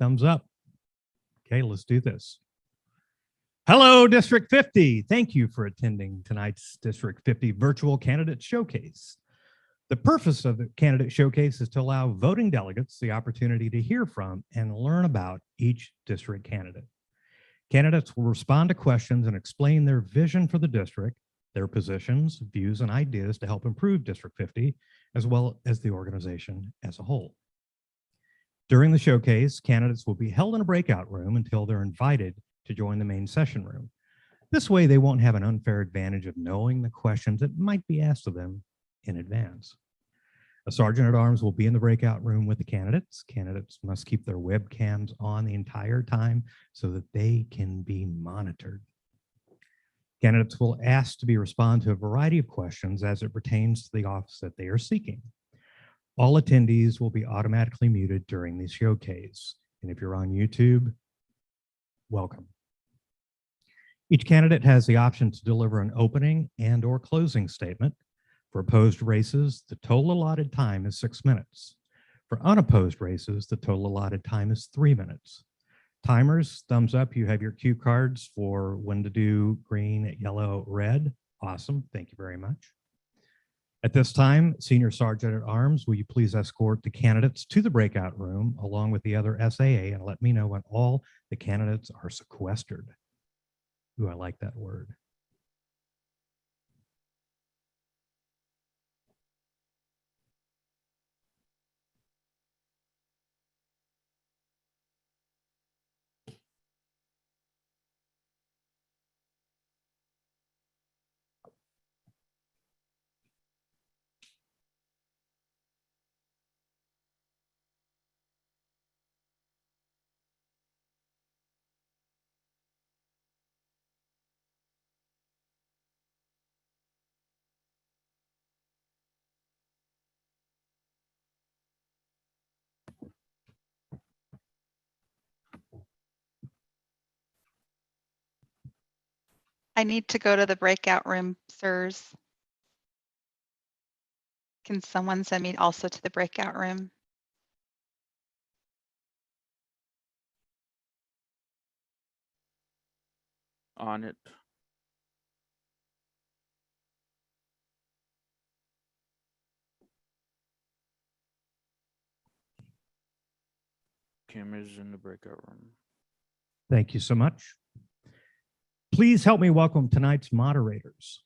thumbs up. Okay, let's do this. Hello, District 50. Thank you for attending tonight's District 50 Virtual Candidate Showcase. The purpose of the Candidate Showcase is to allow voting delegates the opportunity to hear from and learn about each district candidate. Candidates will respond to questions and explain their vision for the district, their positions, views, and ideas to help improve District 50, as well as the organization as a whole. During the showcase, candidates will be held in a breakout room until they're invited to join the main session room. This way, they won't have an unfair advantage of knowing the questions that might be asked of them in advance. A sergeant at arms will be in the breakout room with the candidates. Candidates must keep their webcams on the entire time so that they can be monitored. Candidates will ask to respond to a variety of questions as it pertains to the office that they are seeking. All attendees will be automatically muted during the showcase. And if you're on YouTube, welcome. Each candidate has the option to deliver an opening and/or closing statement. For opposed races, the total allotted time is 6 minutes. For unopposed races, the total allotted time is 3 minutes. Timers, thumbs up, you have your cue cards for when to do green, yellow, red. Awesome, thank you very much. At this time, Senior Sergeant at Arms, will you please escort the candidates to the breakout room along with the other SAA and let me know when all the candidates are sequestered. Ooh, I like that word. I need to go to the breakout room, sirs. Can someone send me also to the breakout room? On it. Cameras in the breakout room. Thank you so much. Please help me welcome tonight's moderators.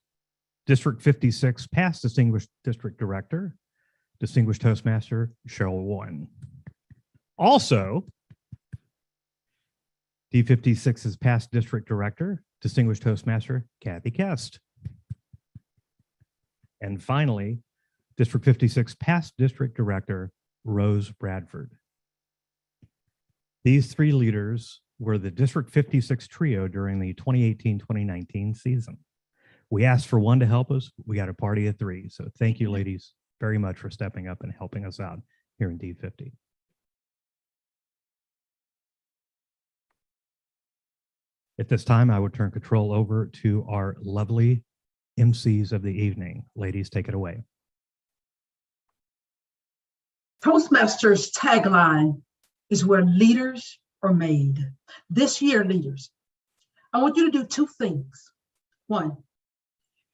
District 56 past Distinguished District Director, Distinguished Toastmaster Cheryl Warren. Also, D56's past District Director, Distinguished Toastmaster Kathy Kest. And finally, District 56 past District Director Rose Bradford. These three leaders were the District 56 trio during the 2018-2019 season. We asked for one to help us. We got a party of three. So thank you, ladies, very much for stepping up and helping us out here in D50. At this time, I would turn control over to our lovely MCs of the evening. Ladies, take it away. Toastmasters' tagline is where leaders are made. This year, leaders, I want you to do two things. One,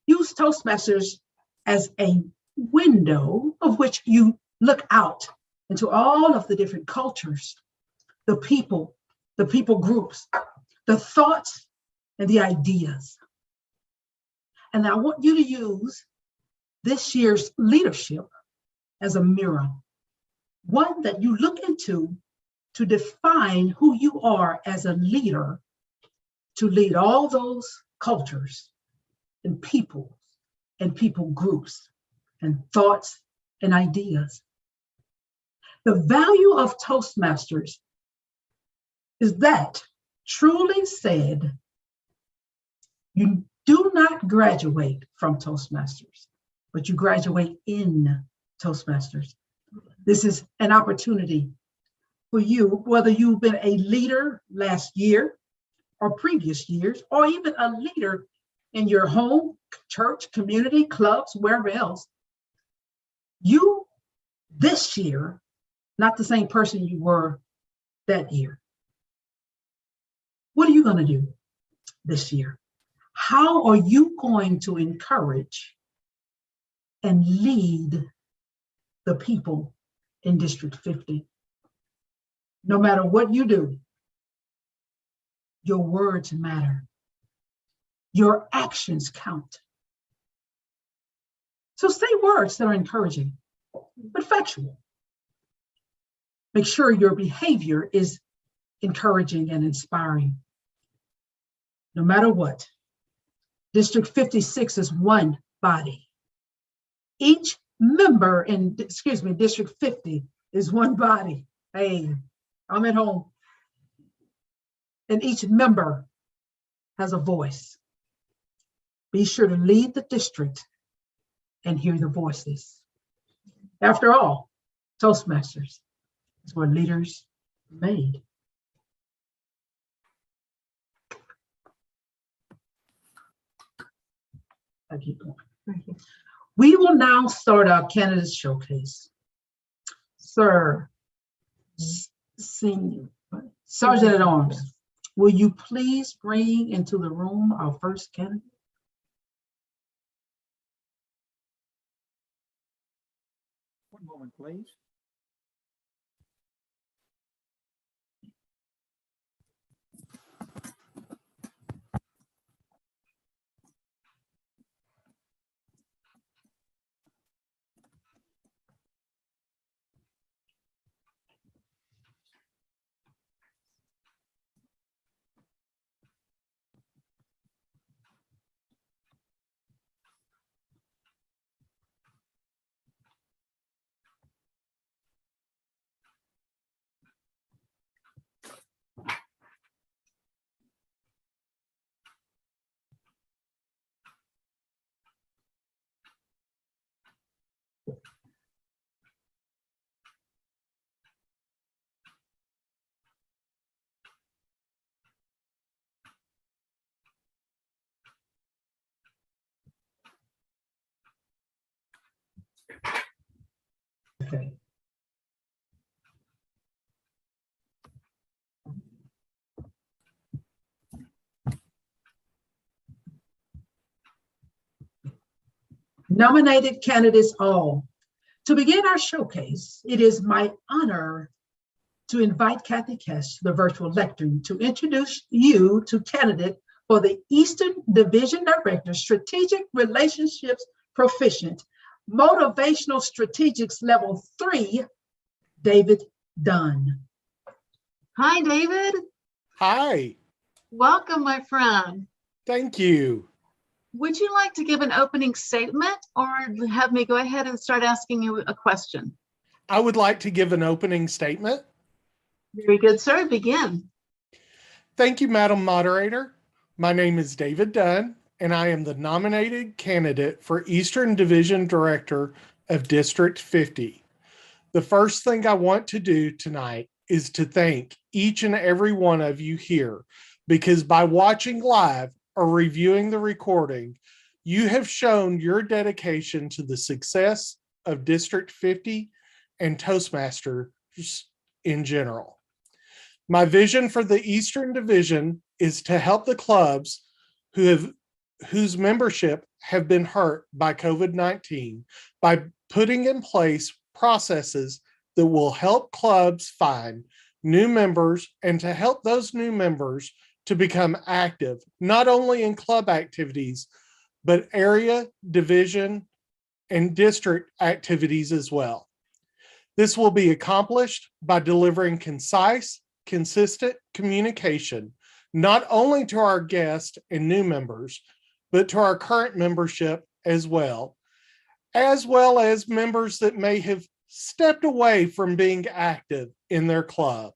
use Toastmasters as a window of which you look out into all of the different cultures, the people groups, the thoughts, and the ideas. And I want you to use this year's leadership as a mirror, one that you look into to define who you are as a leader to lead all those cultures and people groups and thoughts and ideas. The value of Toastmasters is that, truly said, you do not graduate from Toastmasters, but you graduate in Toastmasters. This is an opportunity for you, whether you've been a leader last year or previous years, or even a leader in your home, church, community, clubs, wherever else. You, this year, not the same person you were that year? What are you going to do this year? How are you going to encourage and lead the people in District 50? No matter what you do, your words matter. Your actions count. So say words that are encouraging, but factual. Make sure your behavior is encouraging and inspiring. No matter what, District 56 is one body. Each member in, District 50 is one body. Hey, I'm at home. And each member has a voice. Be sure to lead the district and hear the voices. After all, Toastmasters is where leaders are made. I keep going. We will now start our candidate showcase. Sir, Senior Sergeant at Arms, will you please bring into the room our first candidate? One moment, please. Okay. Nominated candidates all. To begin our showcase, it is my honor to invite Kathy Kesh, the virtual lectern, to introduce you to candidate for the Eastern Division Director, Strategic Relationships Proficient, Motivational Strategics Level 3, David Dunn. Hi, David. Hi, Welcome, my friend. thank you. Would you like to give an opening statement or have me go ahead and start asking you a question? I would like to give an opening statement. Very good, sir. Begin. Thank you, Madam Moderator. My name is David Dunn, and I am the nominated candidate for Eastern Division Director of District 50. The first thing I want to do tonight is to thank each and every one of you here, because by watching live or reviewing the recording, you have shown your dedication to the success of District 50 and Toastmasters in general. My vision for the Eastern Division is to help the clubs whose membership have been hurt by COVID-19 by putting in place processes that will help clubs find new members and to help those new members to become active, not only in club activities, but area, division, and district activities as well. This will be accomplished by delivering concise, consistent communication, not only to our guests and new members, but to our current membership as well as members that may have stepped away from being active in their club.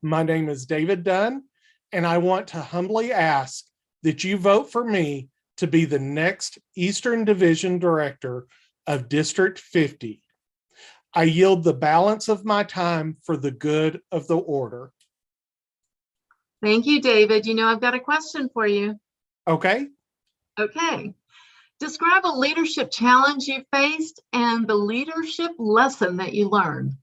My name is David Dunn, and I want to humbly ask that you vote for me to be the next Eastern Division Director of District 50. I yield the balance of my time for the good of the order. Thank you, David. You know, I've got a question for you. Okay. Okay. Describe a leadership challenge you faced and the leadership lesson that you learned.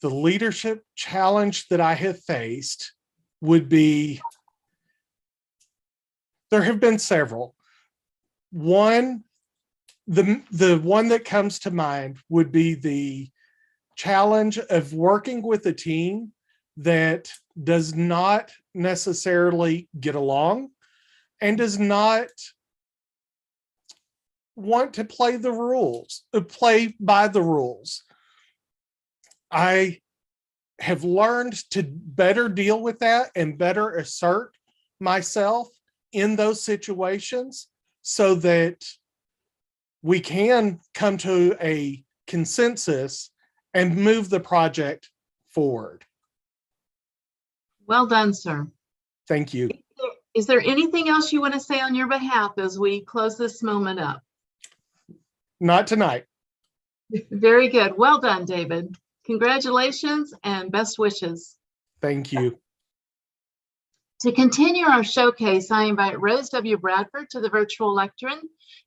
the leadership challenge that I have faced would be, there have been several. One, the one that comes to mind would be the challenge of working with a team that does not necessarily get along and does not want to play by the rules. I have learned to better deal with that and better assert myself in those situations so that we can come to a consensus and move the project forward. Well done, sir. Thank you. Is there anything else you want to say on your behalf as we close this moment up? Not tonight. Very good. Well done, David. Congratulations and best wishes. Thank you. To continue our showcase, I invite Rose W. Bradford to the virtual lectern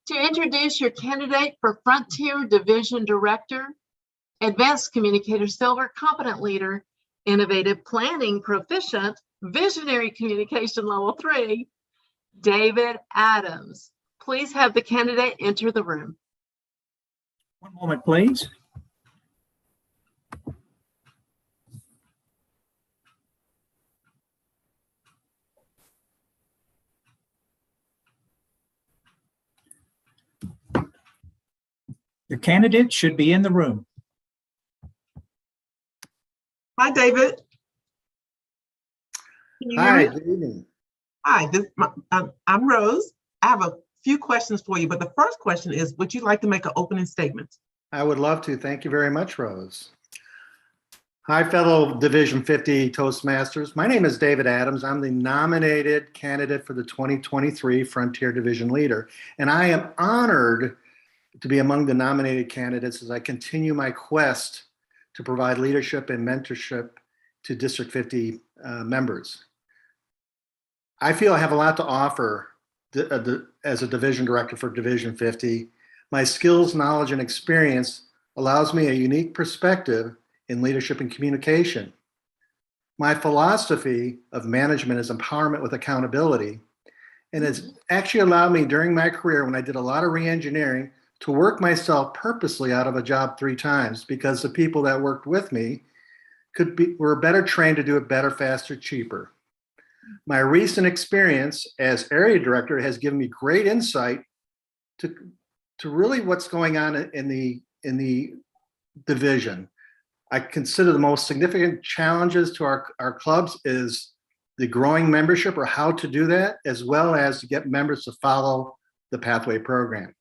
to introduce your candidate for Frontier Division Director, Advanced Communicator Silver, Competent Leader, Innovative Planning Proficient, Visionary Communication Level 3, David Adams. Please have the candidate enter the room. One moment, please. Your candidate should be in the room. Hi, David. Can you hear Hi, me? good evening. Hi, I'm Rose. I have a few questions for you, but the first question is, would you like to make an opening statement? I would love to. Thank you very much, Rose. Hi, fellow Division 50 Toastmasters. My name is David Adams. I'm the nominated candidate for the 2023 Frontier Division Leader, and I am honored to be among the nominated candidates as I continue my quest to provide leadership and mentorship to District 50 members. I feel I have a lot to offer as a division director for Division 50. My skills, knowledge, and experience allows me a unique perspective in leadership and communication. My philosophy of management is empowerment with accountability, and it's actually allowed me during my career, when I did a lot of re-engineering, to work myself purposely out of a job 3 times because the people that worked with me were better trained to do it better, faster, cheaper. My recent experience as area director has given me great insight to really what's going on in the division. I consider the most significant challenges to our clubs is the growing membership, or how to do that, as well as to get members to follow the Pathway program.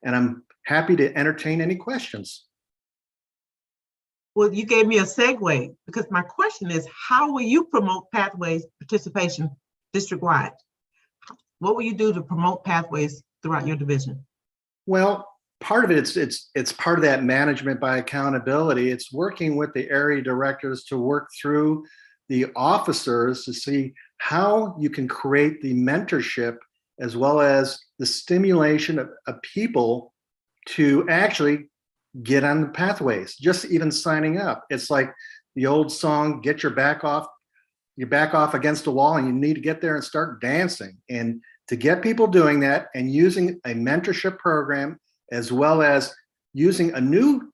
And I'm happy to entertain any questions. Well, you gave me a segue, because my question is, how will you promote Pathways participation district-wide? What will you do to promote Pathways throughout your division? Well, part of it, it's part of that management by accountability. It's working with the area directors to work through the officers to see how you can create the mentorship as well as the stimulation of people to actually get on the pathways, just even signing up. It's like the old song, get your back off against a wall, and you need to get there and start dancing. And to get people doing that and using a mentorship program, as well as using a new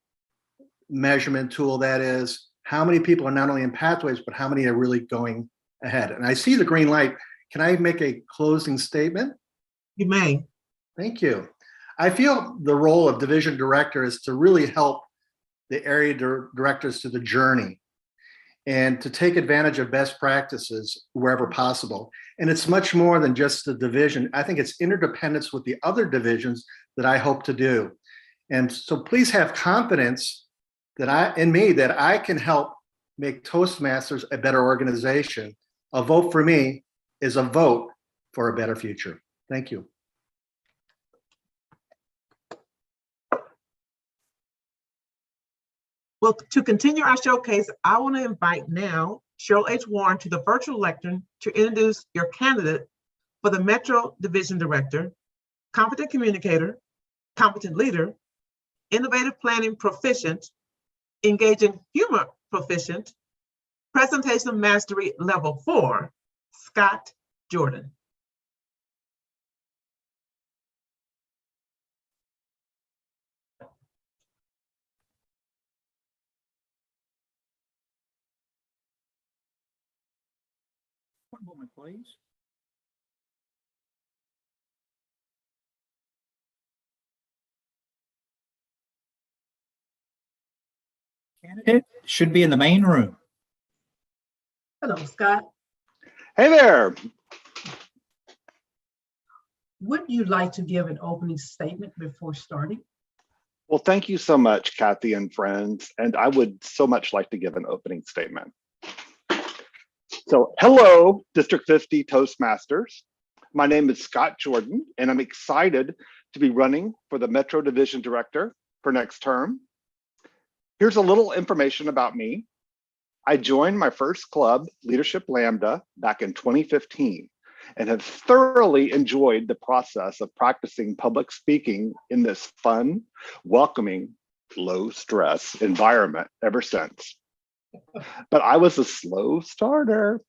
measurement tool, that is how many people are not only in pathways, but how many are really going ahead. And I see the green light. Can I make a closing statement? You may. Thank you. I feel the role of division director is to really help the area directors to the journey and to take advantage of best practices wherever possible. And it's much more than just the division. I think it's interdependence with the other divisions that I hope to do. And so please have confidence in me that I can help make Toastmasters a better organization. A vote for me is a vote for a better future. Thank you. Well, to continue our showcase, I want to invite now Cheryl H. Warren to the virtual lectern to introduce your candidate for the Metro Division Director, Competent Communicator, Competent Leader, Innovative Planning Proficient, engaging humor proficient, presentation mastery level 4, Scott Jordan. One moment, please. Candidate should be in the main room. Hello, Scott. Hey there. Would you like to give an opening statement before starting? Well, thank you so much, Kathy and friends. And I would so much like to give an opening statement. So, hello, District 50 Toastmasters. My name is Scott Jordan, and I'm excited to be running for the Metro Division Director for next term. Here's a little information about me. I joined my first club, Leadership Lambda, back in 2015, and have thoroughly enjoyed the process of practicing public speaking in this fun, welcoming, low-stress environment ever since. But I was a slow starter.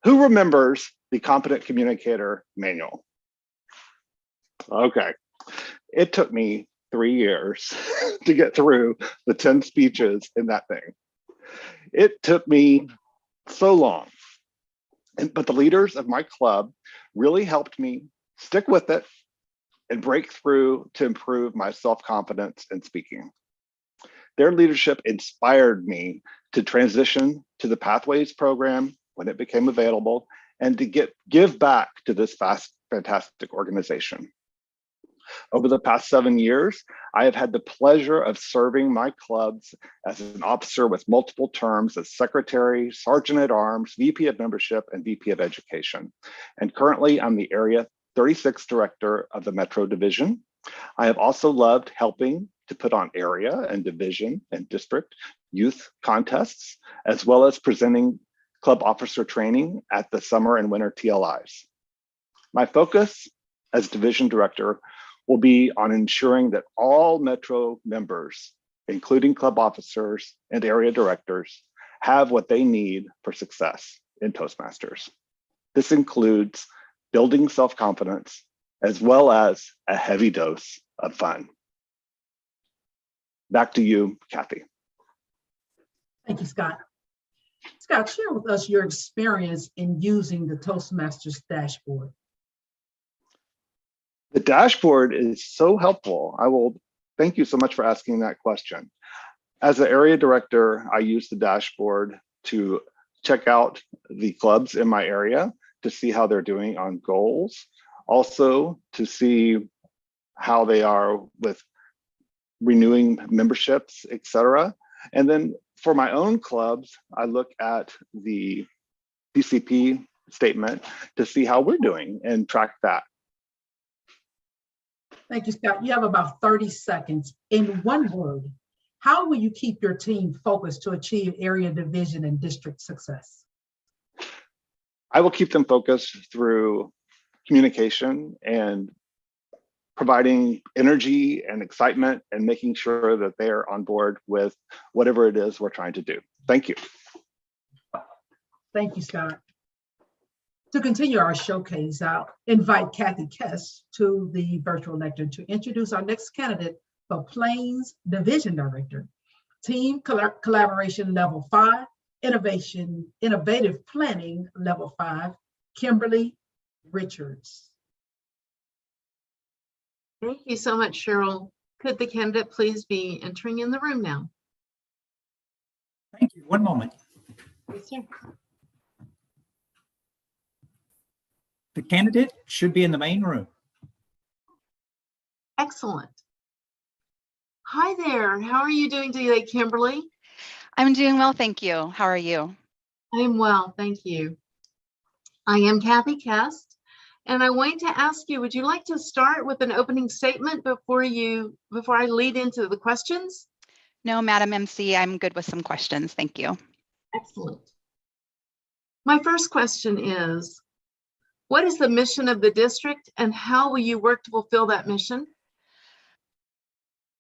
Who remembers the Competent Communicator Manual? Okay, it took me 3 years to get through the 10 speeches in that thing. It took me so long, but the leaders of my club really helped me stick with it and break through to improve my self-confidence in speaking. Their leadership inspired me to transition to the Pathways program when it became available and to give back to this fantastic organization. Over the past 7 years, I have had the pleasure of serving my clubs as an officer with multiple terms as Secretary, Sergeant at Arms, VP of Membership, and VP of Education. And currently, I'm the Area 36 Director of the Metro Division. I have also loved helping to put on area and division and district youth contests, as well as presenting club officer training at the summer and winter TLIs. My focus as Division Director will be on ensuring that all Metro members, including club officers and area directors, have what they need for success in Toastmasters. This includes building self-confidence, as well as a heavy dose of fun. Back to you, Kathy. Thank you, Scott. Scott, share with us your experience in using the Toastmasters dashboard. The dashboard is so helpful. Thank you so much for asking that question. As the area director, I use the dashboard to check out the clubs in my area to see how they're doing on goals, also to see how they are with renewing memberships, etc. And then for my own clubs, I look at the PCP statement to see how we're doing and track that. Thank you, Scott. You have about 30 seconds. In one word, how will you keep your team focused to achieve area division and district success? I will keep them focused through communication and providing energy and excitement and making sure that they are on board with whatever it is we're trying to do. Thank you. Thank you, Scott. To continue our showcase, I'll invite Kathy Kess to the virtual lectern to introduce our next candidate for Plains Division Director, Team Collaboration Level 5, Innovative Planning Level 5, Kimberly Richards. Thank you so much, Cheryl. Could the candidate please be entering in the room now? Thank you. One moment. Yes, sir. The candidate should be in the main room. Excellent. Hi there. How are you doing today, Kimberly? I'm doing well, thank you. How are you? I'm well, thank you. I am Kathy Kest, and I wanted to ask you, would you like to start with an opening statement before I lead into the questions? No, Madam MC, I'm good with some questions. Thank you. Excellent. My first question is, what is the mission of the district and how will you work to fulfill that mission?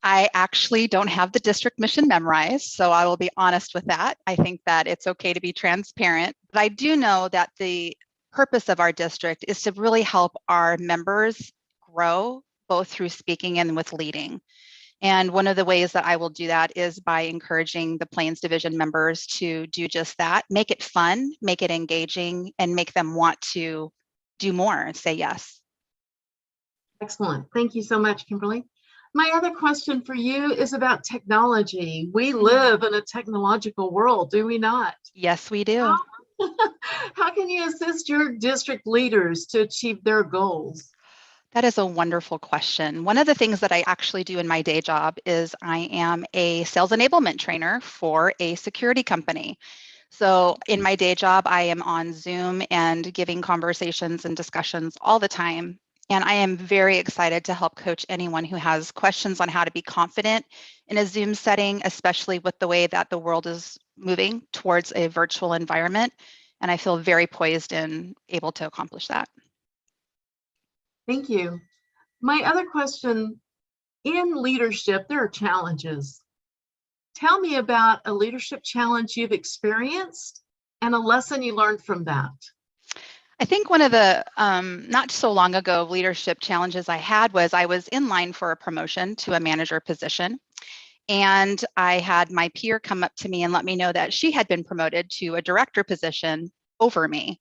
I actually don't have the district mission memorized, so I will be honest with that. I think that it's okay to be transparent, but I do know that the purpose of our district is to really help our members grow, both through speaking and with leading. And one of the ways that I will do that is by encouraging the Plains Division members to do just that, make it fun, make it engaging, and make them want to do more and say yes. Excellent. Thank you so much, Kimberly. My other question for you is about technology. We live in a technological world, do we not? Yes, we do. How can you assist your district leaders to achieve their goals? That is a wonderful question. One of the things that I actually do in my day job is I am a sales enablement trainer for a security company. So in my day job, I am on Zoom and giving conversations and discussions all the time. And I am very excited to help coach anyone who has questions on how to be confident in a Zoom setting, especially with the way that the world is moving towards a virtual environment. And I feel very poised and able to accomplish that. Thank you. My other question, in leadership, there are challenges. Tell me about a leadership challenge you've experienced and a lesson you learned from that. I think one of the not so long ago leadership challenges I had was I was in line for a promotion to a manager position. And I had my peer come up to me and let me know that she had been promoted to a director position over me,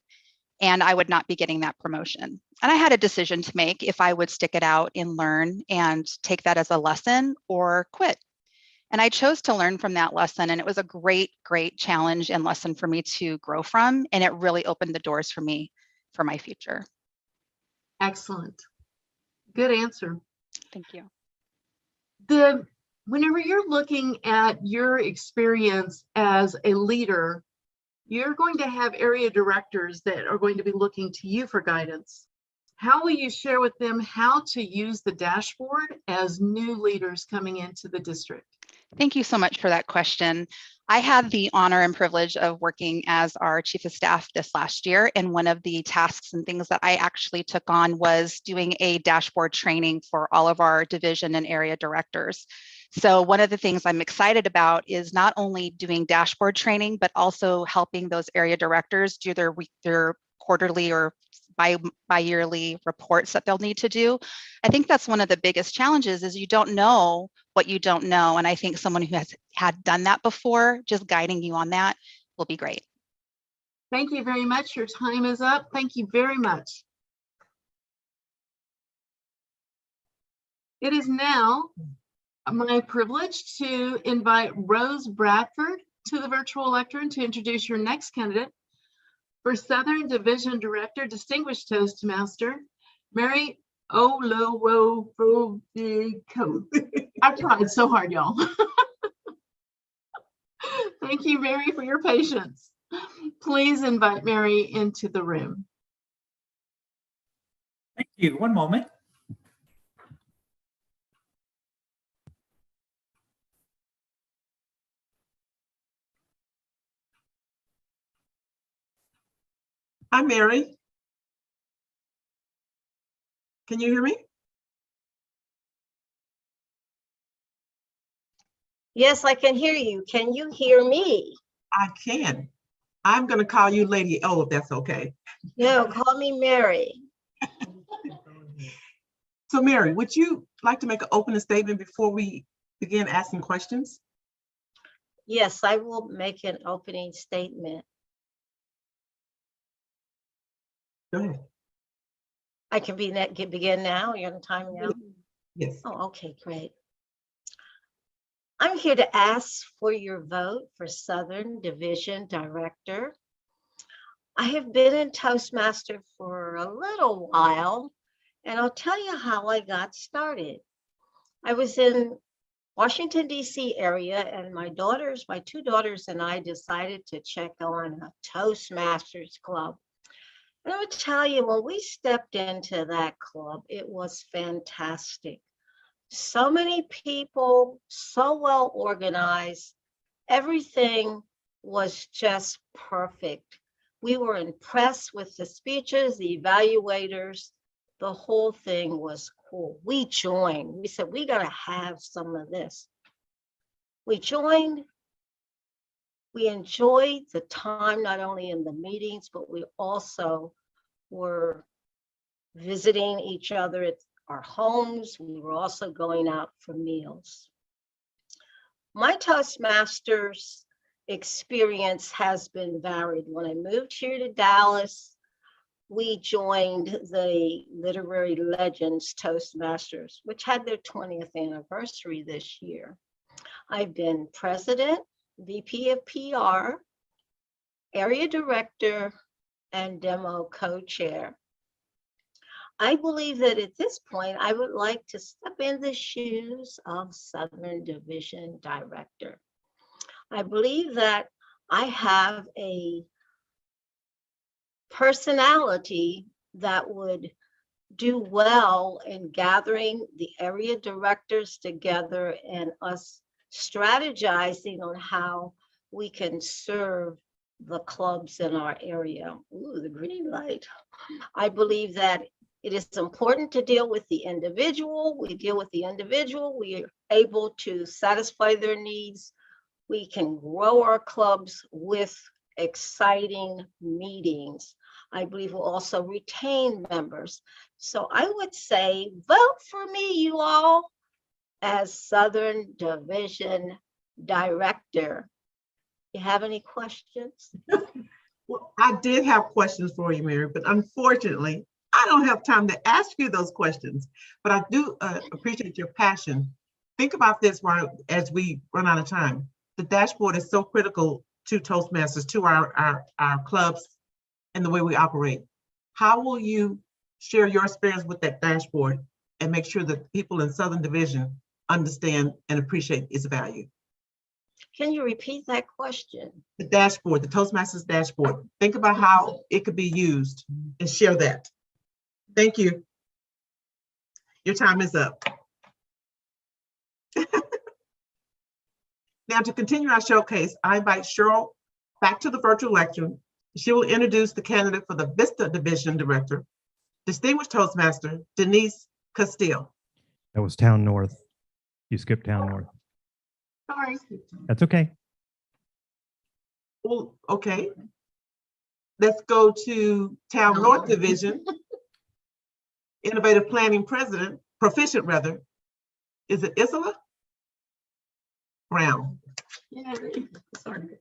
and I would not be getting that promotion. And I had a decision to make if I would stick it out and learn and take that as a lesson or quit. And I chose to learn from that lesson. And it was a great, great challenge and lesson for me to grow from. And it really opened the doors for me for my future. Excellent. Good answer. Thank you. Whenever you're looking at your experience as a leader, you're going to have area directors that are going to be looking to you for guidance. How will you share with them how to use the dashboard as new leaders coming into the district? Thank you so much for that question. I had the honor and privilege of working as our chief of staff this last year. And one of the tasks and things that I actually took on was doing a dashboard training for all of our division and area directors. So one of the things I'm excited about is not only doing dashboard training, but also helping those area directors do their quarterly or bi-yearly reports that they'll need to do. I think that's one of the biggest challenges is you don't know what you don't know. And I think someone who has had done that before, just guiding you on that will be great. Thank you very much. Your time is up. Thank you very much. It is now my privilege to invite Rose Bradford to the virtual lectern to introduce your next candidate for Southern Division Director, Distinguished Toastmaster, Mary Olowofobico. I tried so hard, y'all. Thank you, Mary, for your patience. Please invite Mary into the room. Thank you. One moment. Hi, Mary. Can you hear me? Yes, I can hear you. Can you hear me? I can. I'm going to call you Lady O if that's okay. No, call me Mary. So Mary, would you like to make an opening statement before we begin asking questions? Yes, I will make an opening statement. Go ahead. I can begin now. You're on time now? Yes. Oh, okay, great. I'm here to ask for your vote for Southern Division Director. I have been in Toastmaster for a little while, and I'll tell you how I got started. I was in Washington, D.C. area, and my two daughters and I decided to check on a Toastmasters club. And I would tell you, when we stepped into that club, it was fantastic. So many people, so well organized. Everything was just perfect. We were impressed with the speeches, the evaluators. The whole thing was cool. We joined. We said, we gotta have some of this. We joined. We enjoyed the time, not only in the meetings, but we also were visiting each other at our homes. We were also going out for meals. My Toastmasters experience has been varied. When I moved here to Dallas, we joined the Literary Legends Toastmasters, which had their 20th anniversary this year. I've been president, VP of PR, area director, and demo co-chair. I believe that at this point, I would like to step in the shoes of Southern Division Director. I believe that I have a personality that would do well in gathering the area directors together and us strategizing on how we can serve the clubs in our area. Ooh, the green light. I believe that it is important to deal with the individual. We deal with the individual. We are able to satisfy their needs. We can grow our clubs with exciting meetings. I believe we'll also retain members. So I would say, vote for me, you all, as Southern Division Director. You have any questions? Well, I did have questions for you, Mary, but unfortunately, I don't have time to ask you those questions. But I do appreciate your passion. Think about this as we run out of time. The dashboard is so critical to Toastmasters, to our clubs, and the way we operate. How will you share your experience with that dashboard and make sure that people in Southern Division understand and appreciate its value? Can you repeat that question? The dashboard, the Toastmasters dashboard. Think about how it could be used and share that. Thank you. Your time is up. Now, to continue our showcase, I invite Cheryl back to the virtual lecture. She will introduce the candidate for the Vista Division Director, Distinguished Toastmaster, Denise Castile. That was Town North. You skipped Town North. Sorry. That's okay. Well, okay. Let's go to Town North Division. Innovative Planning President, Proficient rather. Is it Isla Brown? Yeah, sorry.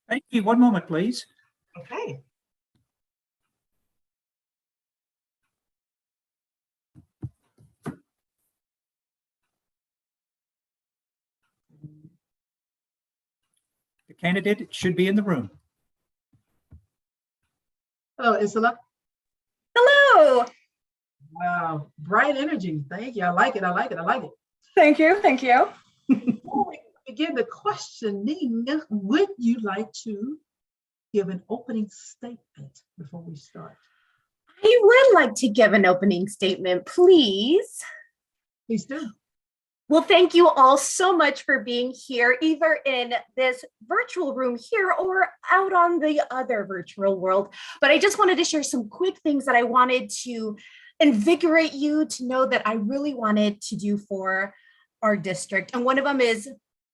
Thank you. One moment, please. Okay. The candidate should be in the room. Hello, Isla. Hello. Wow, bright energy. Thank you. I like it. I like it. I like it. Thank you. Thank you. Before we begin the questioning, would you like to give an opening statement before we start? I would like to give an opening statement, please. Please do. Well, thank you all so much for being here, either in this virtual room here or out on the other virtual world. But I just wanted to share some quick things that I wanted to invigorate you to know that I really wanted to do for our district. And one of them is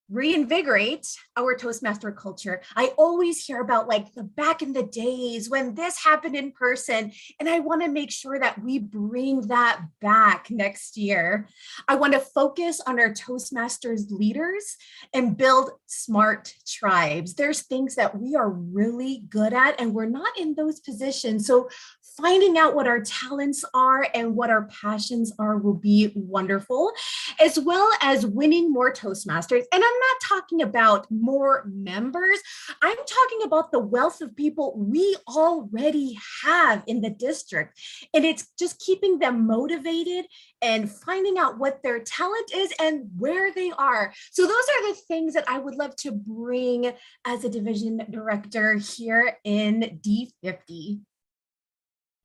reinvigorate our Toastmaster culture. I always hear about like the back in the days when this happened in person, and I want to make sure that we bring that back next year. I want to focus on our Toastmasters leaders and build smart tribes. There's things that we are really good at and we're not in those positions. So finding out what our talents are and what our passions are will be wonderful, as well as winning more Toastmasters. And I'm not talking about more members. I'm talking about the wealth of people we already have in the district. And it's just keeping them motivated and finding out what their talent is and where they are. So those are the things that I would love to bring as a division director here in D50.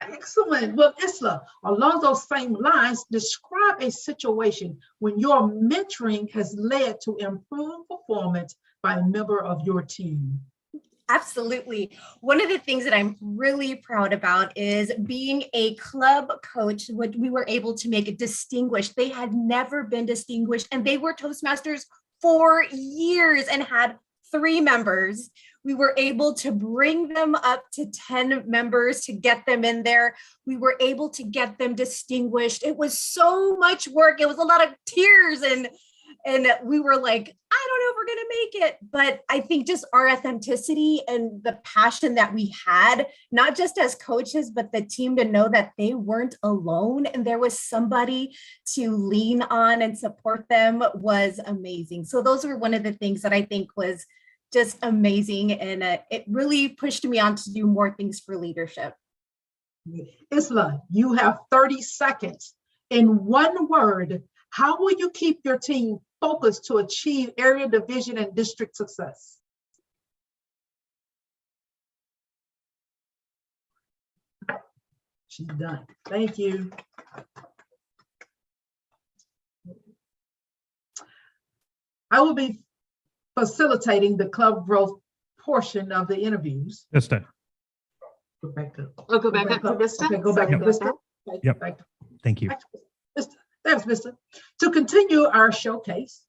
Excellent. Well, Isla, along those same lines, describe a situation when your mentoring has led to improved performance by a member of your team. Absolutely. One of the things that I'm really proud about is being a club coach. What we were able to make it distinguished. They had never been distinguished, and they were Toastmasters for years and had 3 members. We were able to bring them up to 10 members to get them in there. We were able to get them distinguished. It was so much work. It was a lot of tears, and we were like, I don't know if we're going to make it. But I think just our authenticity and the passion that we had, not just as coaches, but the team, to know that they weren't alone and there was somebody to lean on and support them, was amazing. So those were one of the things that I think was just amazing. And it really pushed me on to do more things for leadership. Isla, you have 30 seconds. In one word, how will you keep your team focused to achieve area, division, and district success? She's done. Thank you. I will be facilitating the club growth portion of the interviews. Vista. Go back to, Go back up to Vista. okay, go back to Vista. Yep. Back to- Thank you. back to Vista. Thanks, Vista. To continue our showcase,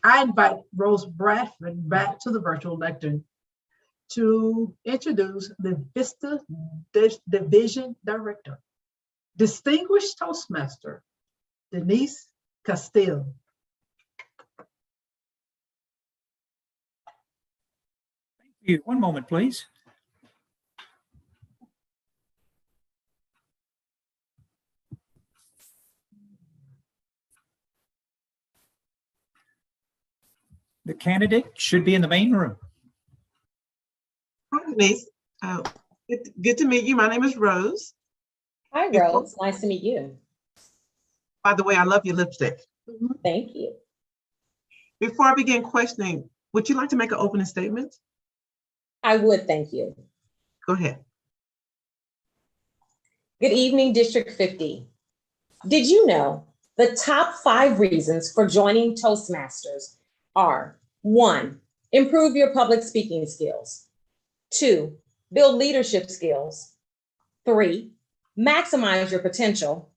I invite Rose Bradford back to the virtual lectern to introduce the Vista Division Director, Distinguished Toastmaster, Denise Castile. Thank you. One moment, please. The candidate should be in the main room. Hi, Denise. Good to meet you. My name is Rose. Hi, Rose. Nice to meet you. By the way, I love your lipstick. Thank you. Before I begin questioning, would you like to make an opening statement? I would, thank you. Go ahead. Good evening, District 50. Did you know the top 5 reasons for joining Toastmasters are: 1, improve your public speaking skills; 2, build leadership skills; 3, maximize your potential;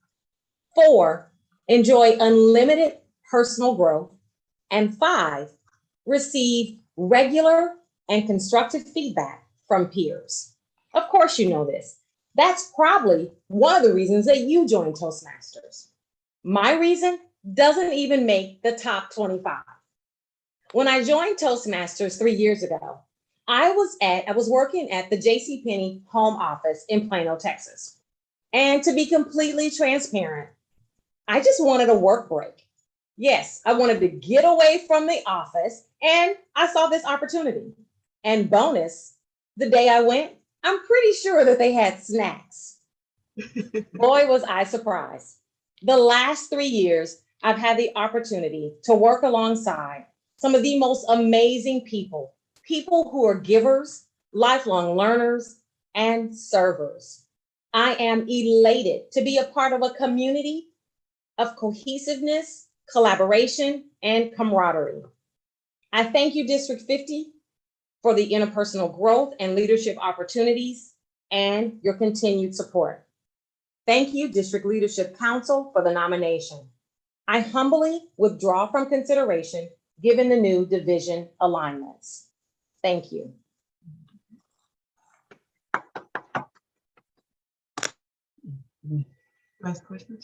4, enjoy unlimited personal growth; and 5, receive regular and constructive feedback from peers. Of course, you know this. That's probably one of the reasons that you joined Toastmasters. My reason doesn't even make the top 25. When I joined Toastmasters 3 years ago, I was working at the JCPenney home office in Plano, Texas. And to be completely transparent, I just wanted a work break. Yes, I wanted to get away from the office, and I saw this opportunity. And bonus, the day I went, I'm pretty sure that they had snacks. Boy, was I surprised. The last 3 years, I've had the opportunity to work alongside some of the most amazing people who are givers, lifelong learners, and servers. I am elated to be a part of a community of cohesiveness, collaboration, and camaraderie. I thank you, District 50, for the interpersonal growth and leadership opportunities and your continued support. Thank you, District Leadership Council, for the nomination. I humbly withdraw from consideration given the new division alignments. Thank you. Last question.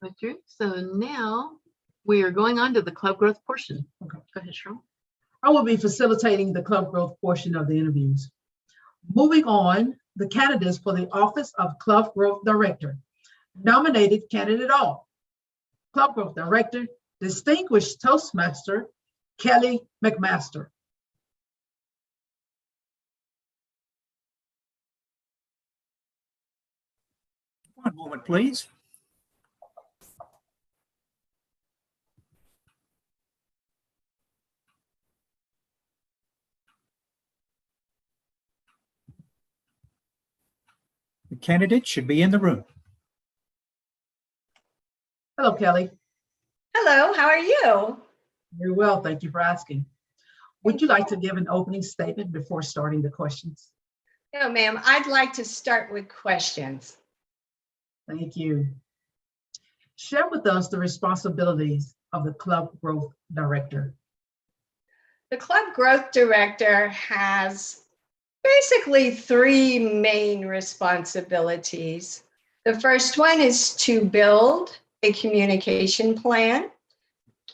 Okay, so now we are going on to the club growth portion. Okay, go ahead, Cheryl. I will be facilitating the club growth portion of the interviews. Moving on, the candidates for the office of Club Growth Director. Nominated candidate all. Club Growth Director, Distinguished Toastmaster, Kelly McMaster. One moment, please. The candidate should be in the room. Hello, Kelly. Hello, how are you? Very well, thank you for asking. Would you like to give an opening statement before starting the questions? No, ma'am, I'd like to start with questions. Thank you. Share with us the responsibilities of the Club Growth Director. The Club Growth Director has basically three main responsibilities. The first one is to build a communication plan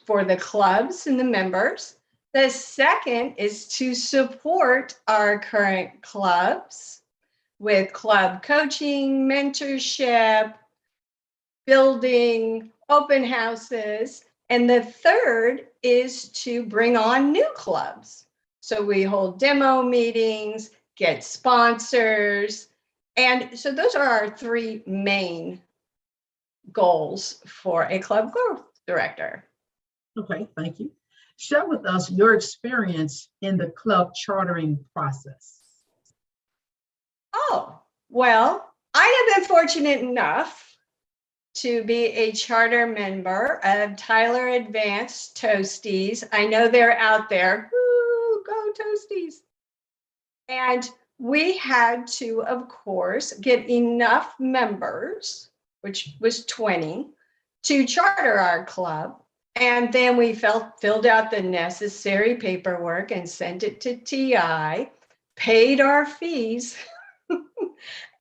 for the clubs and the members. The second is to support our current clubs with club coaching, mentorship, building, open houses. And the third is to bring on new clubs. So we hold demo meetings, get sponsors. And so those are our three main goals for a club growth director. Okay, thank you. Share with us your experience in the club chartering process. Oh, well, I have been fortunate enough to be a charter member of Tyler Advanced Toasties. I know they're out there. Woo, go Toasties. And we had to, of course, get enough members, which was 20, to charter our club. And then we filled out the necessary paperwork and sent it to TI, paid our fees,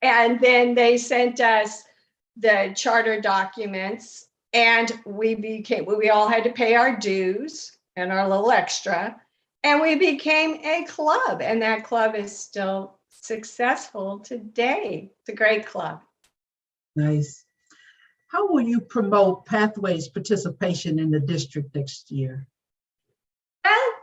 and then they sent us the charter documents, and we all had to pay our dues and our little extra, and we became a club, and that club is still successful today. It's a great club. Nice. How will you promote Pathways participation in the district next year? Well,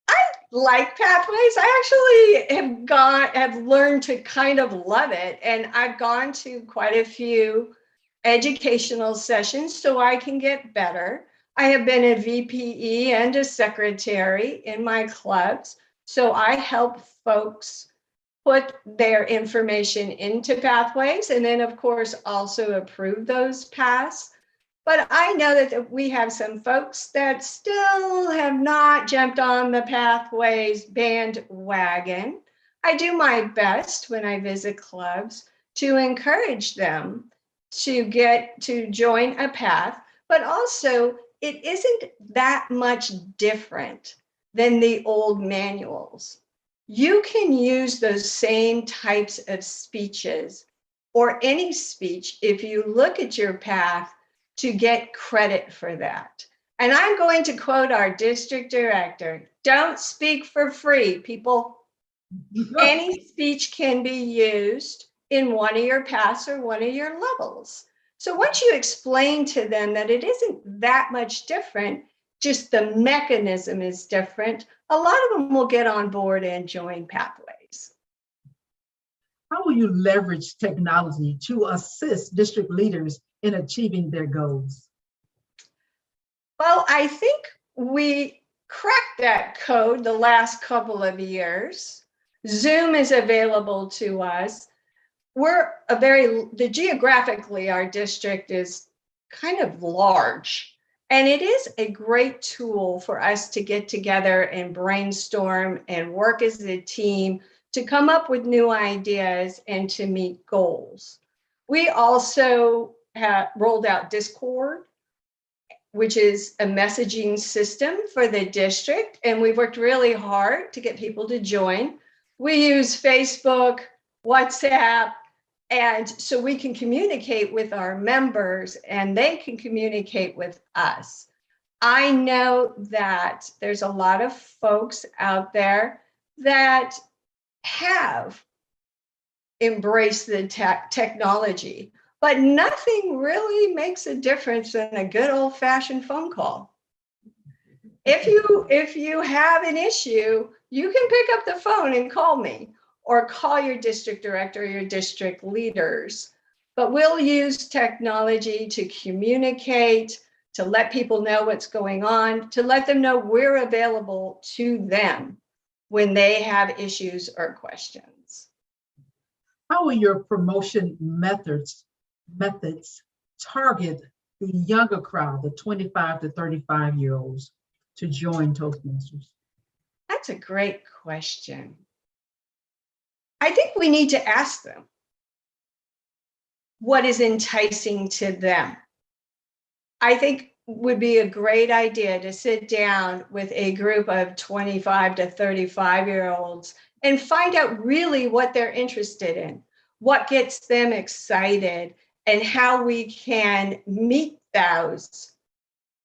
I like Pathways. I actually have learned to kind of love it, and I've gone to quite a few educational sessions so I can get better. I have been a VPE and a secretary in my clubs, so I help folks put their information into Pathways, and then of course also approve those paths. But I know that we have some folks that still have not jumped on the Pathways bandwagon. I do my best when I visit clubs to encourage them to join a path, but also it isn't that much different than the old manuals. You can use those same types of speeches or any speech if you look at your path to get credit for that. And I'm going to quote our district director, don't speak for free, people. Any speech can be used in one of your paths or one of your levels. So once you explain to them that it isn't that much different, just the mechanism is different, a lot of them will get on board and join Pathways. How will you leverage technology to assist district leaders in achieving their goals? Well, I think we cracked that code the last couple of years. Zoom is available to us. Geographically, our district is kind of large. And it is a great tool for us to get together and brainstorm and work as a team to come up with new ideas and to meet goals. We also have rolled out Discord, which is a messaging system for the district. And we've worked really hard to get people to join. We use Facebook, WhatsApp, and so we can communicate with our members and they can communicate with us. I know that there's a lot of folks out there that have embraced the technology, but nothing really makes a difference than a good old-fashioned phone call. If you have an issue, you can pick up the phone and call me, or call your district director or your district leaders. But we'll use technology to communicate, to let people know what's going on, to let them know we're available to them when they have issues or questions. How will your promotion methods target the younger crowd, the 25 to 35-year-olds, to join Toastmasters? That's a great question. I think we need to ask them what is enticing to them. I think would be a great idea to sit down with a group of 25 to 35-year-olds and find out really what they're interested in, what gets them excited, and how we can meet those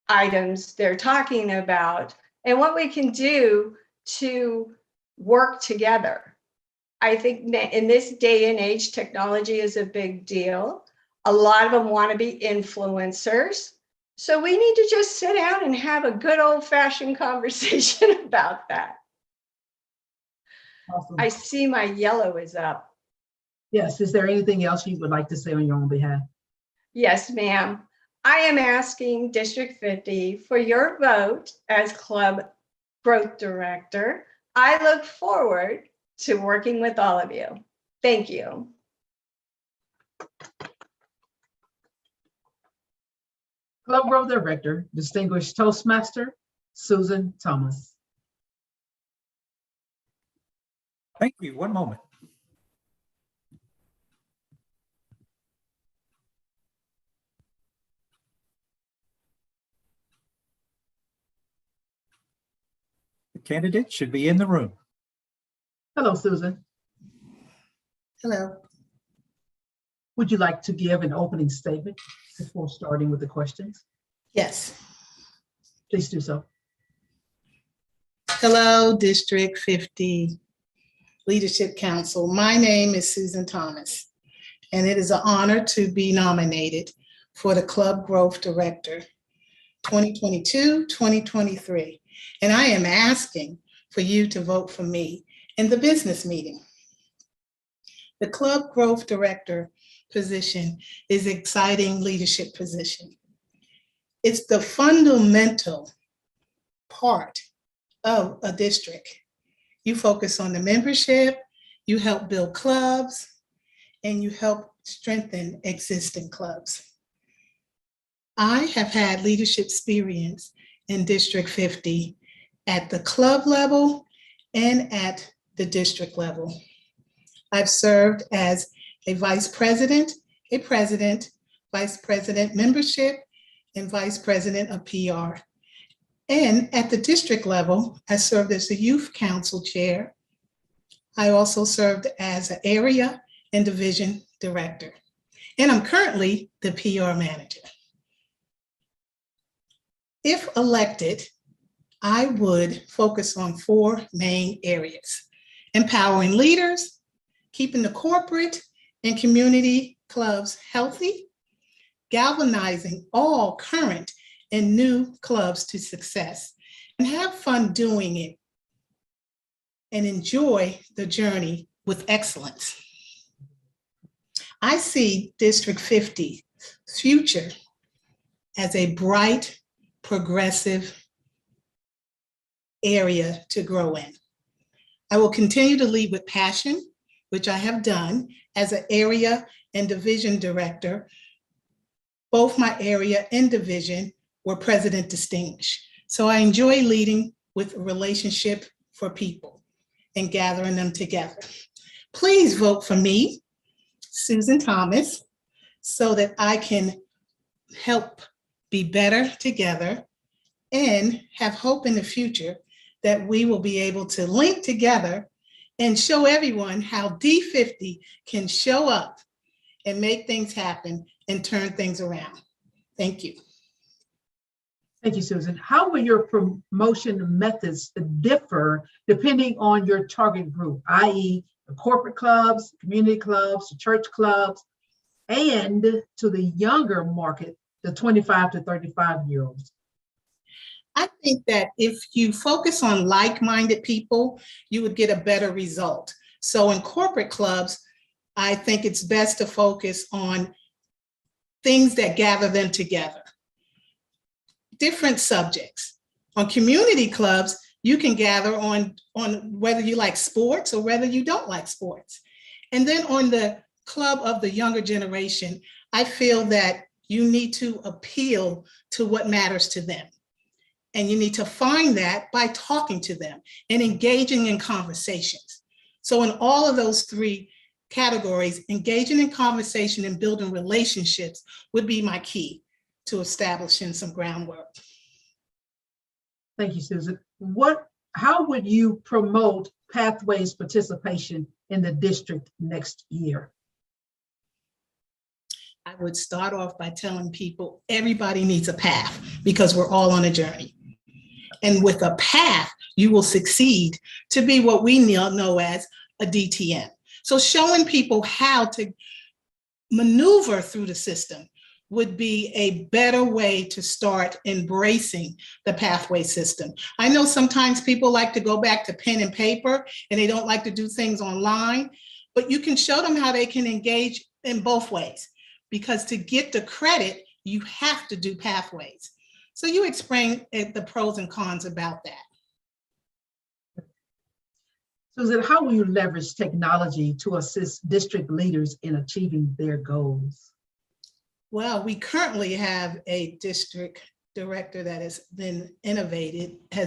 items they're talking about, and what we can do to work together. I think that in this day and age, technology is a big deal. A lot of them want to be influencers. So we need to just sit down and have a good old-fashioned conversation about that. Awesome. I see my yellow is up. Yes, is there anything else you would like to say on your own behalf? Yes, ma'am. I am asking District 50 for your vote as Club Growth Director. I look forward to working with all of you. Thank you. Club Growth Director, Distinguished Toastmaster, Susan Thomas. Thank you. One moment. The candidate should be in the room. Hello, Susan. Hello. Would you like to give an opening statement before starting with the questions? Yes. Please do so. Hello, District 50 Leadership Council. My name is Susan Thomas, and it is an honor to be nominated for the Club Growth Director 2022-2023. And I am asking for you to vote for me in the business meeting. The Club Growth Director position is an exciting leadership position. It's the fundamental part of a district. You focus on the membership, you help build clubs, and you help strengthen existing clubs. I have had leadership experience in District 50 at the club level and at the district level. I've served as a vice president, a president, vice president membership, and vice president of PR. And at the district level, I served as the youth council chair. I also served as an area and division director. And I'm currently the PR manager. If elected, I would focus on 4 main areas: empowering leaders, keeping the corporate and community clubs healthy, galvanizing all current and new clubs to success, and have fun doing it and enjoy the journey with excellence. I see District 50's future as a bright, progressive area to grow in. I will continue to lead with passion, which I have done as an area and division director. Both my area and division were president distinguished. So I enjoy leading with a relationship for people and gathering them together. Please vote for me, Susan Thomas, so that I can help be better together and have hope in the future that we will be able to link together and show everyone how D50 can show up and make things happen and turn things around. Thank you. Thank you, Susan. How will your promotion methods differ depending on your target group, i.e. the corporate clubs, community clubs, the church clubs, and to the younger market, the 25 to 35-year-olds? I think that if you focus on like-minded people, you would get a better result. So in corporate clubs, I think it's best to focus on things that gather them together. Different subjects. On community clubs, you can gather on whether you like sports or whether you don't like sports. And then on the club of the younger generation, I feel that you need to appeal to what matters to them And you need to find that by talking to them and engaging in conversations. So in all of those three categories, engaging in conversation and building relationships would be my key to establishing some groundwork. Thank you, Susan. How would you promote Pathways participation in the district next year? I would start off by telling people everybody needs a path because we're all on a journey. And with a path, you will succeed to be what we know as a DTN. So showing people how to maneuver through the system would be a better way to start embracing the pathway system. I know sometimes people like to go back to pen and paper and they don't like to do things online, but you can show them how they can engage in both ways, because to get the credit, you have to do pathways. So you explain the pros and cons about that. Susan, how will you leverage technology to assist district leaders in achieving their goals? Well, we currently have a district director that has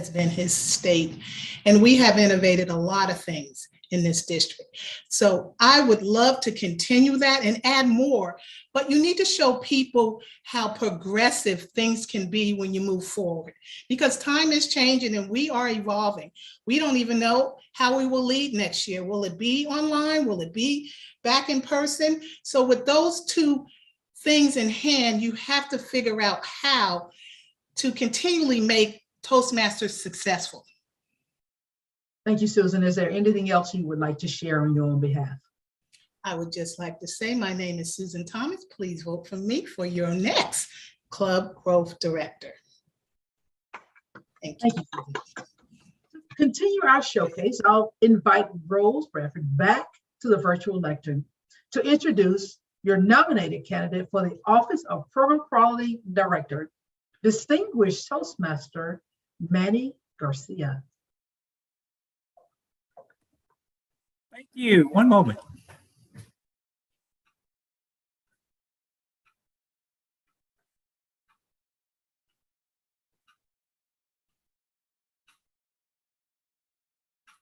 been his state, and we have innovated a lot of things in this district. So I would love to continue that and add more, but you need to show people how progressive things can be when you move forward, because time is changing and we are evolving. We don't even know how we will lead next year. Will it be online? Will it be back in person? So with those two things in hand, you have to figure out how to continually make Toastmasters successful. Thank you, Susan. Is there anything else you would like to share on your own behalf? I would just like to say my name is Susan Thomas. Please vote for me for your next Club Growth Director. Thank you. Thank you, Susan. To continue our showcase, I'll invite Rose Bradford back to the virtual lectern to introduce your nominated candidate for the Office of Program Quality Director, distinguished Toastmaster Manny Garcia. Thank you. One moment.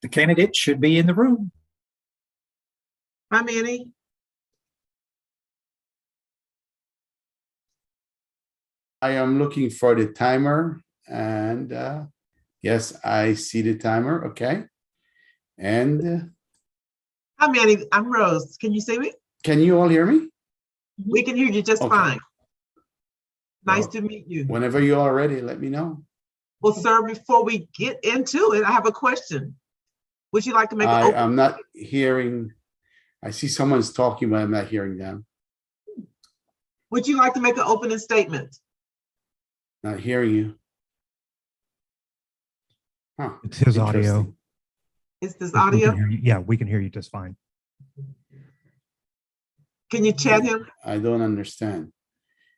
The candidate should be in the room. Hi, Manny. I am looking for the timer, and yes, I see the timer. Okay. And Hi, Manny. I'm Rose. Can you see me? can you all hear me? We can hear you just Okay. fine. Nice Well, to meet you. Whenever you're all ready, let me know. Well, sir, before we get into it, I have a question. Would you like to make an open? I'm not hearing. I see someone's talking, but I'm not hearing them. Would you like to make an opening statement? Not hearing you. Huh. It's his audio. Interesting. Is this We can audio? hear you. Yeah, we can hear you just fine. Can you chat him? I don't understand.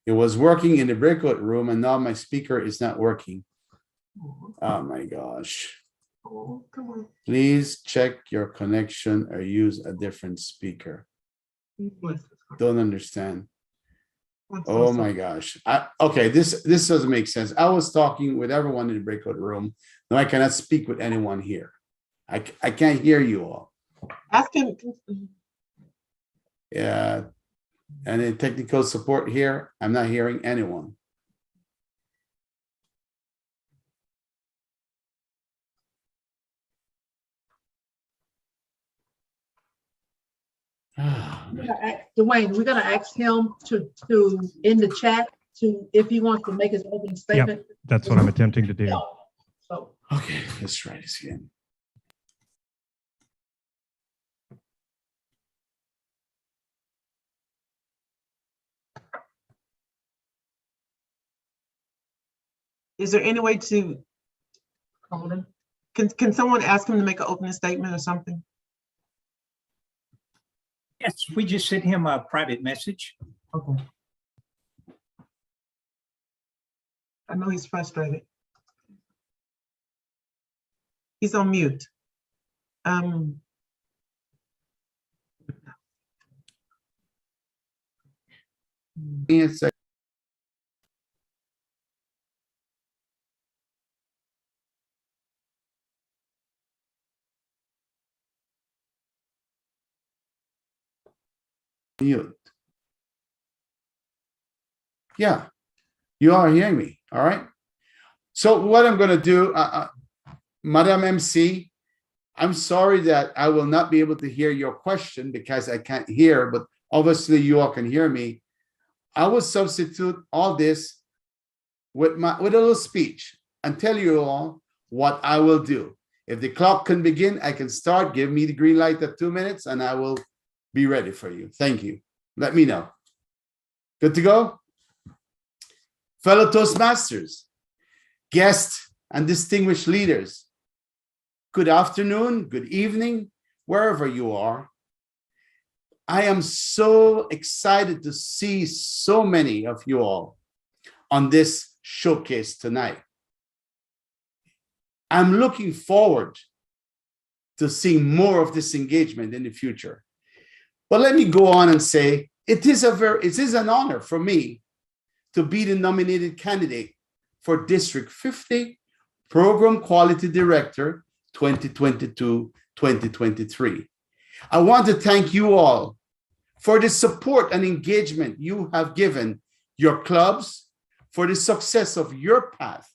It was working in the breakout room, and now my speaker is not working. Oh my gosh. Oh, come on. Please check your connection or use a different speaker. Don't understand. Oh my gosh. Okay, this doesn't make sense. I was talking with everyone in the breakout room. Now I cannot speak with anyone here. I can't hear you all. Ask him. Yeah. And in technical support here, I'm not hearing anyone. Dwayne, we're gonna ask him to in the chat if he wants to make his opening statement. Yep, that's what I'm attempting to do. So Okay, let's try this again. Is there any way to call him? Can someone ask him to make an opening statement or something? Yes, we just sent him a private message. Okay. I know he's frustrated. He's on mute. It's Mute. Yeah, you are hearing me, all right? So what I'm gonna do, Madam MC, I'm sorry that I will not be able to hear your question because I can't hear, but obviously you all can hear me. I will substitute all this with a little speech and tell you all what I will do. If the clock can begin, I can start. Give me the green light at 2 minutes and I will be ready for you. Thank you. Let me know. Good to go? Fellow Toastmasters, guests and distinguished leaders, good afternoon, good evening, wherever you are. I am so excited to see so many of you all on this showcase tonight. I'm looking forward to seeing more of this engagement in the future. But let me go on and say, it is an honor for me to be the nominated candidate for District 50 Program Quality Director 2022-2023. I want to thank you all for the support and engagement you have given your clubs for the success of your path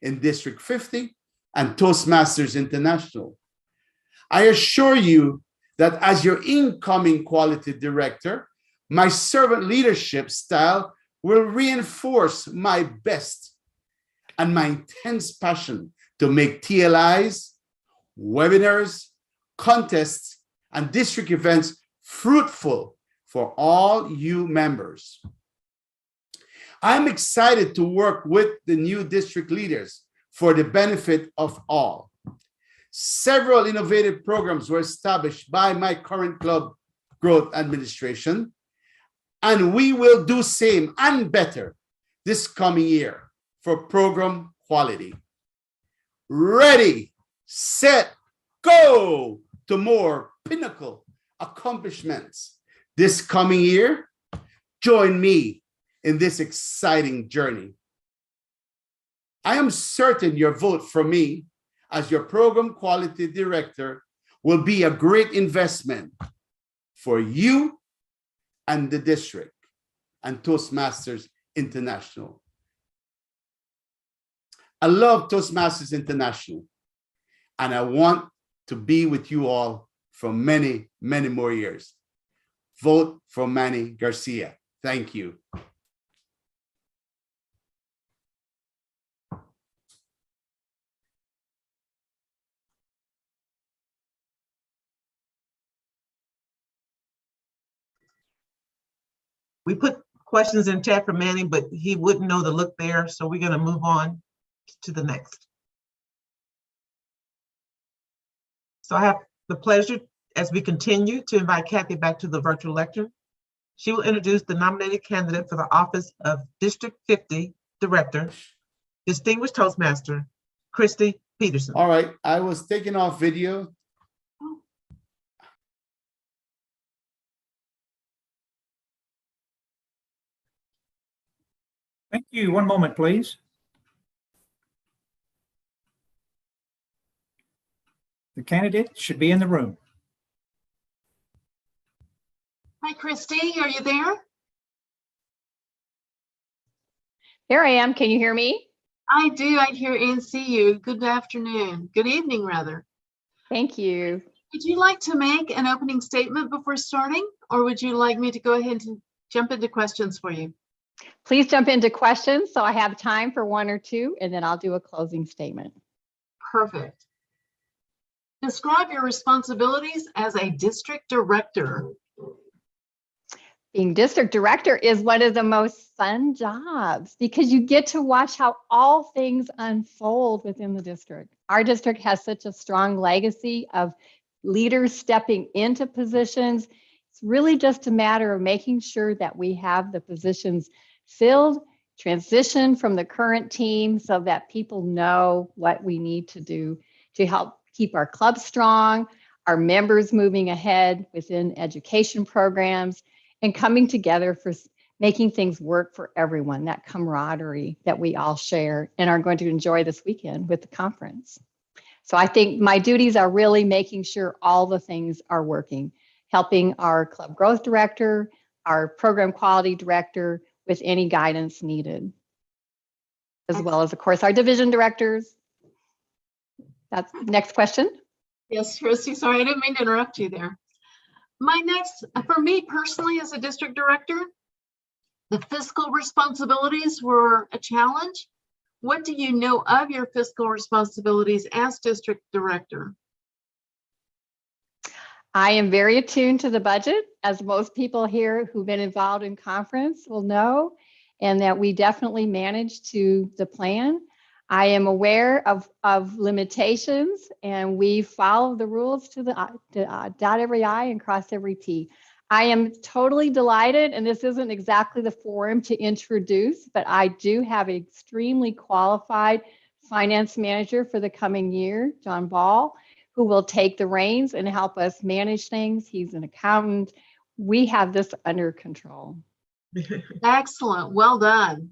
in District 50 and Toastmasters International. I assure you that as your incoming quality director, my servant leadership style will reinforce my best and my intense passion to make TLIs, webinars, contests, and district events fruitful for all you members. I'm excited to work with the new district leaders for the benefit of all. Several innovative programs were established by my current club growth administration, and we will do same and better this coming year for program quality. Ready, set, go to more pinnacle accomplishments this coming year. Join me in this exciting journey. I am certain your vote for me as your program quality director will be a great investment for you and the district and Toastmasters International. I love Toastmasters International, and I want to be with you all for many, many more years. Vote for Manny Garcia. Thank you. We put questions in chat for Manny, but he wouldn't know to look there. So we're going to move on to the next. So I have the pleasure, as we continue, to invite Kathy back to the virtual lecture. She will introduce the nominated candidate for the office of District 50 Director, Distinguished Toastmaster, Christy Peterson. All right, I was taking off video. Thank you. One moment, please. The candidate should be in the room. Hi, Christy, are you there? Here I am. Can you hear me? I do. I hear and see you. Good afternoon. Good evening, rather. Thank you. Would you like to make an opening statement before starting, or would you like me to go ahead and jump into questions for you? Please jump into questions so I have time for one or two, and then I'll do a closing statement. Perfect. Describe your responsibilities as a district director. Being district director is one of the most fun jobs because you get to watch how all things unfold within the district. Our district has such a strong legacy of leaders stepping into positions. It's really just a matter of making sure that we have the positions filled, transition from the current team so that people know what we need to do to help keep our club strong, our members moving ahead within education programs, and coming together for making things work for everyone, that camaraderie that we all share and are going to enjoy this weekend with the conference. So I think my duties are really making sure all the things are working, helping our club growth director our program quality director with any guidance needed, as well as, of course, our division directors. That's next question. Yes, Christy, sorry, I didn't mean to interrupt you there. My next, for me personally as a district director, the fiscal responsibilities were a challenge. What do you know of your fiscal responsibilities as district director? I am very attuned to the budget, as most people here who've been involved in conference will know, and that we definitely manage to the plan. I am aware of limitations, and we follow the rules to dot every I and cross every T. I am totally delighted, and this isn't exactly the forum to introduce, but I do have an extremely qualified finance manager for the coming year, John Ball, who will take the reins and help us manage things. He's an accountant. We have this under control. Excellent, well done.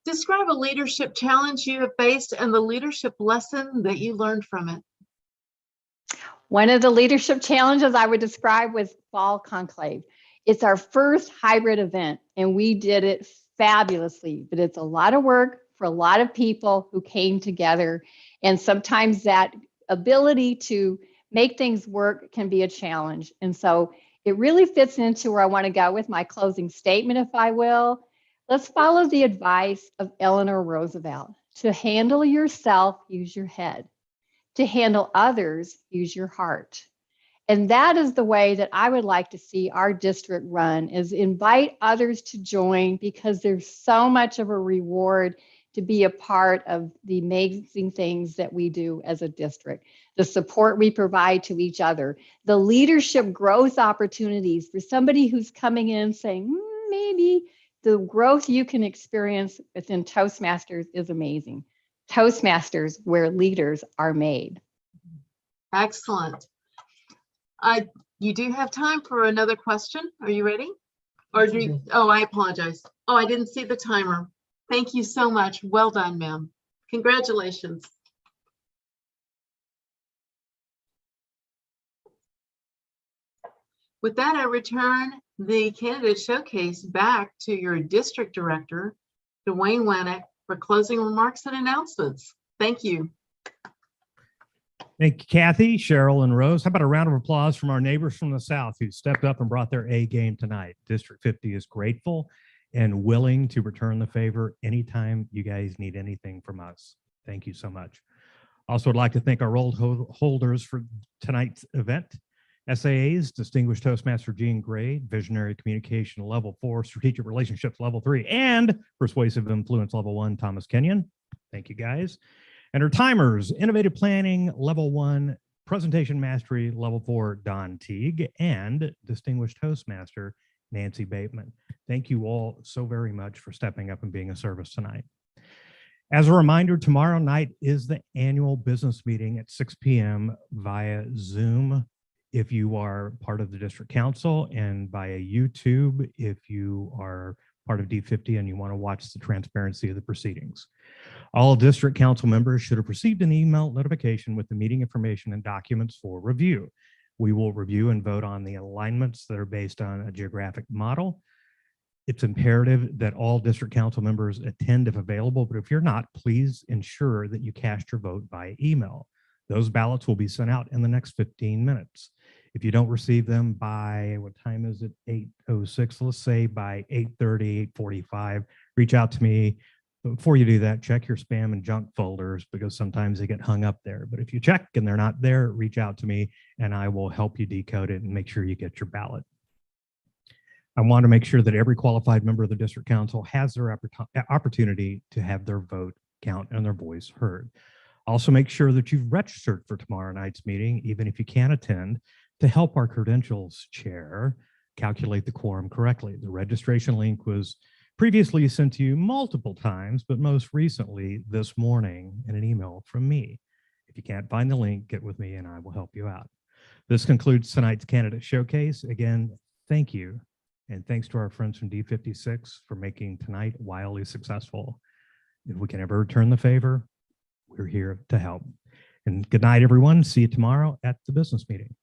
Describe a leadership challenge you have faced and the leadership lesson that you learned from it. One of the leadership challenges I would describe was Fall Conclave. It's our first hybrid event, and we did it fabulously, but it's a lot of work for a lot of people who came together, and sometimes that ability to make things work can be a challenge. And so it really fits into where I want to go with my closing statement, if I will. Let's follow the advice of Eleanor Roosevelt. To handle yourself, use your head. To handle others, use your heart. And that is the way that I would like to see our district run, is invite others to join, because there's so much of a reward to be a part of the amazing things that we do as a district, the support we provide to each other, the leadership growth opportunities for somebody who's coming in saying, maybe the growth you can experience within Toastmasters is amazing. Toastmasters, where leaders are made. Excellent. You do have time for another question. Are you ready? Or do you, oh, I apologize. Oh, I didn't see the timer. Thank you so much. Well done, ma'am. Congratulations. With that, I return the candidate showcase back to your district director, Dwayne Wannick, for closing remarks and announcements. Thank you. Thank you, Kathy, Cheryl, and Rose. How about a round of applause from our neighbors from the South who stepped up and brought their A game tonight? District 50 is grateful and willing to return the favor anytime you guys need anything from us. Thank you so much. Also, I'd like to thank our roll holders for tonight's event. SAAs, Distinguished Toastmaster Gene Gray, Visionary Communication Level 4, Strategic Relationships Level 3, and Persuasive Influence Level 1, Thomas Kenyon. Thank you, guys. And our timers, Innovative Planning Level 1, Presentation Mastery Level 4, Don Teague, and Distinguished Toastmaster Nancy Bateman. Thank you all so very much for stepping up and being of service tonight. As a reminder, tomorrow night is the annual business meeting at 6 p.m. via Zoom if you are part of the district council, and via YouTube if you are part of D50 and you want to watch the transparency of the proceedings. All district council members should have received an email notification with the meeting information and documents for review. We will review and vote on the alignments that are based on a geographic model. It's imperative that all district council members attend if available, but if you're not, please ensure that you cast your vote by email. Those ballots will be sent out in the next 15 minutes. If you don't receive them by, what time is it? 8:06, let's say by 8:30, 8:45, reach out to me. But before you do that, check your spam and junk folders, because sometimes they get hung up there. But if you check and they're not there, reach out to me and I will help you decode it and make sure you get your ballot. I want to make sure that every qualified member of the district council has their opportunity to have their vote count and their voice heard. Also, make sure that you've registered for tomorrow night's meeting, even if you can't attend, to help our credentials chair calculate the quorum correctly. The registration link was previously sent to you multiple times, but most recently this morning in an email from me. If you can't find the link, get with me and I will help you out. This concludes tonight's candidate showcase. Again, thank you. And thanks to our friends from D56 for making tonight wildly successful. If we can ever return the favor, we're here to help. And good night, everyone. See you tomorrow at the business meeting.